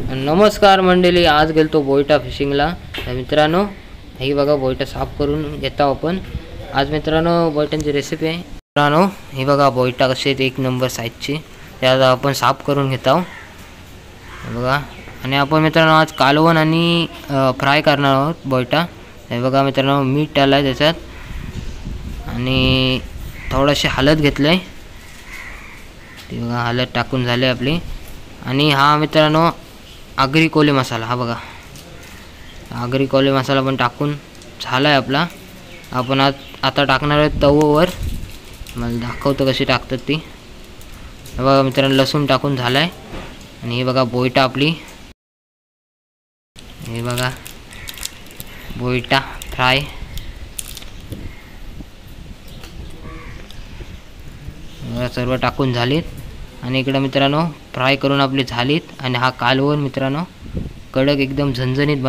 नमस्कार मंडळी, आज गेलतो बोईटा फिशिंगला। मित्रांनो ही बघा बोईटा साफ करून घेता आपण आज। मित्रांनो बोईटांची रेसिपी आहे। मित्रांनो ही बघा बोईटा कशी आहेत, एक नंबर साईजची। त्यात आपण साफ करून घेता बघा। आणि आपण मित्रांनो आज कालवण आणि फ्राय करणार आहोत बोईटा। हे बघा मित्रांनो मीठ टाकलंय त्याच्यात आणि थोडीशी हळद घेतलंय। ते बघा हळद टाकून झाले आपली। आणि हा मित्रांनो आगरी कोली मसाला, हा बघा आगरी कोली मसाला पण टाकून झालाय आपला। आपण आता टाकणार आहे तव्यावर, मला दाखवतो कशी टाकतात ती। हे बघा मित्रांनो लसूण टाकून झालाय। आणि हे बघा बोईटा आपली, हे बघा बोईटा फ्राय। सर्व टाकून झालीत आणि इकडे मित्रांनो फ्राय करून आपली झालीत। आणि हा कालवण मित्रांनो कडक एकदम झणझणीत